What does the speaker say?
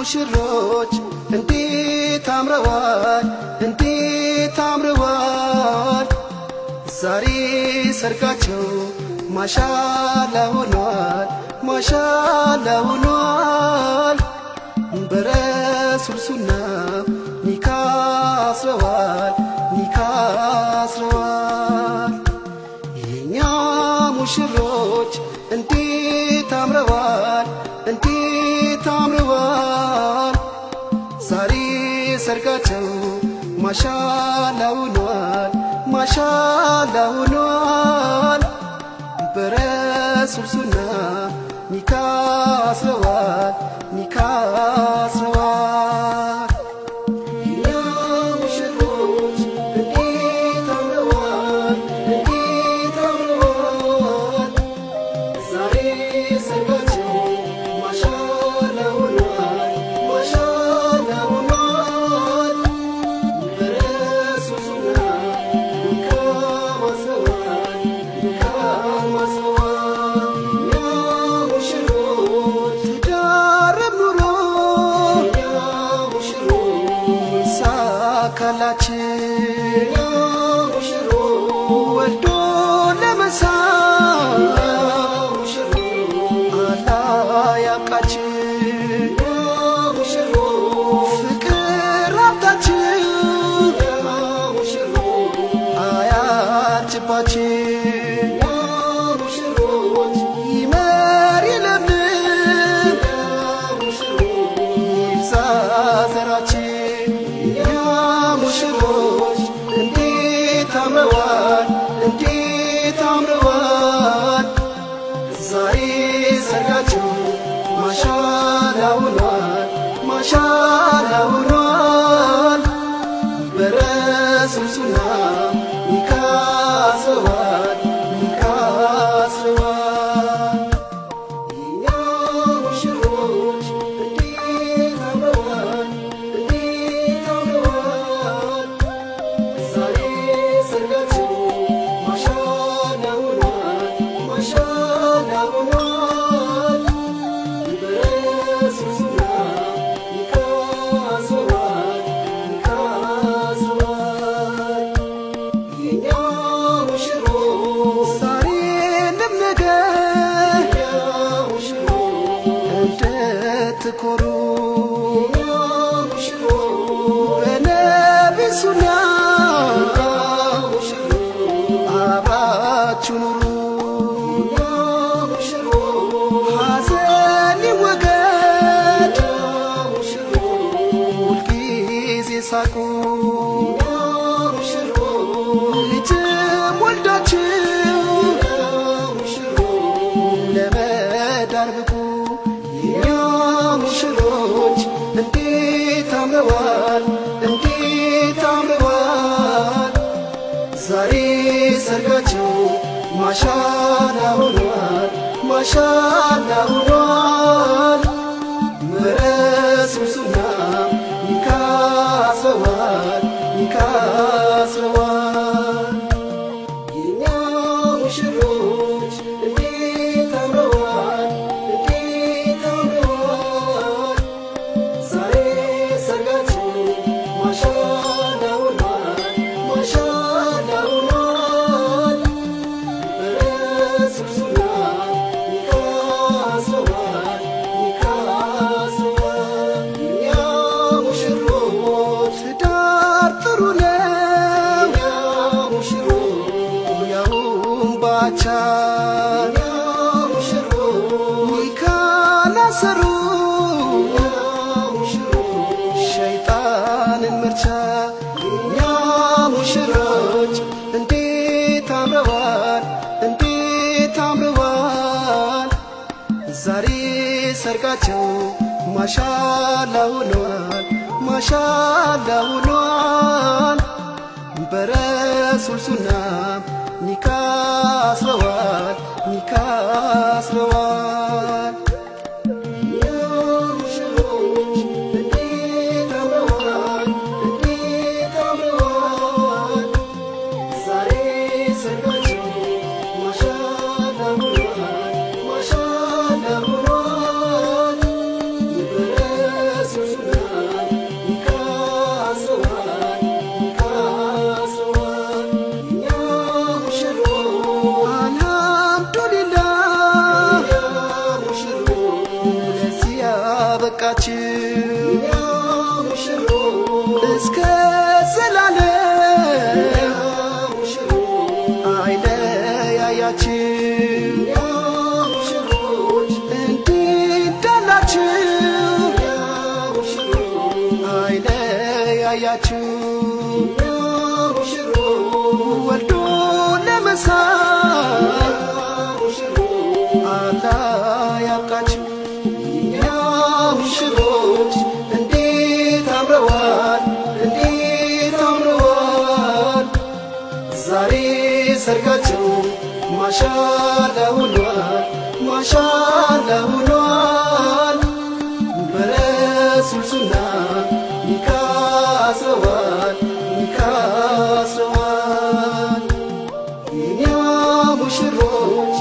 ሙሽሮች እንዴት አምረዋል እንዴት አምረዋል ዛሬ ሰርጋቸው ማሻአላ ሆኗል ማሻአላ ሆኗል በረሱል ሱና ኒካ አስረዋል ኒካ አስረዋል የኛ ሙሽሮች እንዴት አምረዋል እንዴት አምረዋል ዛሬ ሰርጋቸው ማሻአላ ሆኗል ማሻአላ ሆኗል በረሱል ሱና ኒካ አስረዋል ኒካ አስረዋል የኛ ሙሽሮች እንዴት አምረዋል እንዴት አምረዋል ዛሬ ሰርጋቸው ማሻአላ ሆኗል ማሻአላ ሆኗል በረሱል ሱና ኒካ አስረዋል ኒካ አስረዋል የኛ ሙሽሮች ትዳርም ኑሮ የኛ ሙሽሮች ይሳካላችሁ የኛ ሙሽሮች ወልዶ ለመሳም አላህ ያብቃችሁ የኛ ሙሽሮች ፍቅር ሀብታችሁ የኛ ሙሽሮች አያርጅባችሁ የኛ ሙሽሮች ይመር ይለምልም የኛ ሙሽሮች ይብዛ ዘራችሁ የኛ ሙሽሮች እንዴት አምረዋል እንዴት አምረዋል ዛሬ ሰርጋቸው ማሻአላ ሆኗል ማሻአላ ሆኗል በረሱል ሱና ኒካ አስረዋል ኒካ አስረዋል የኛ ሙሽሮች እንዴት አምረዋል እንዴት አምረዋል ዛሬ ሰርጋቸው ማሻአላ ሆኗል ማሻአላ ሆኗል በረሱል ሱና ኒካ አስረዋል ኒካ አስረዋል የኛ ሙሽሮች ዛሬንም ነገ የኛ ሙሽሮች እንድትኮሩ የኛ ሙሽሮች በነቢዩ ሱና የኛ ሙሽሮች አብራችሁ ኑሩ የኛ ሙሽሮች ሐዘን ይወገድ የኛ ሙሽሮች ሁልጊዜ ሳቁ የኛ ሙሽሮች ልጅም ወልዳችሁ የኛ ሙሽሮች ለመዳር ብቁ የኛ ሙሽሮች እንዴት አምረዋል እንዴት አምረዋል ዛሬ ሰርጋቸው ማሻአላ ሆኗል ማሻአላ ሆኗል በረሱል ሱና ኒካ አስረዋል ኒካ አስረዋል የኛ ሙሽሮች እንዴት አምረዋል እንዴት አምረዋል ዛሬ ሰርጋቸው ማሻአላ ሆኗል ማሻአላ ሆኗል በረሱል ሱና ኒካ አስረዋል ኒካ አስረዋል የኛ ሙሽሮች ትዳር ጥሩ ነው የኛ ሙሽሮች ያውም ባቻ የኛ ሙሽሮች ኒካን አሰሩ የኛ ሙሽሮች ሸይጣንን መርቻ የኛ ሙሽሮች እንዴት አምረዋል እንዴት አምረዋል ዛሬ ሰርጋቸው ማሻአላ ሆኗል ማሻአላ ሆኗል በረሱል ሱና ኒካ አስረዋል ኒካ አስረዋል የኛ ሙሽሮች እንዴት አምረዋል እንዴት አምረዋል ዛሬ ሰርጋቸው ማሻአላ ሆኗል ማሻአላ ሆኗል አይለያያችሁ እንዲዳላችሁ አይለያያችሁ ወልዶ ለመሳም አላህ ያብቃችሁ። የኛ ሙሽሮች እንዴት አምረዋል እንዴት አምረዋል ዛሬ ሰርጋቸው ማሻአላ ሆኗል ማሻአላ ሆኗል በረሱል ሱና ኒካ አስረዋል ኒካ አስረዋል የኛ ሙሽሮች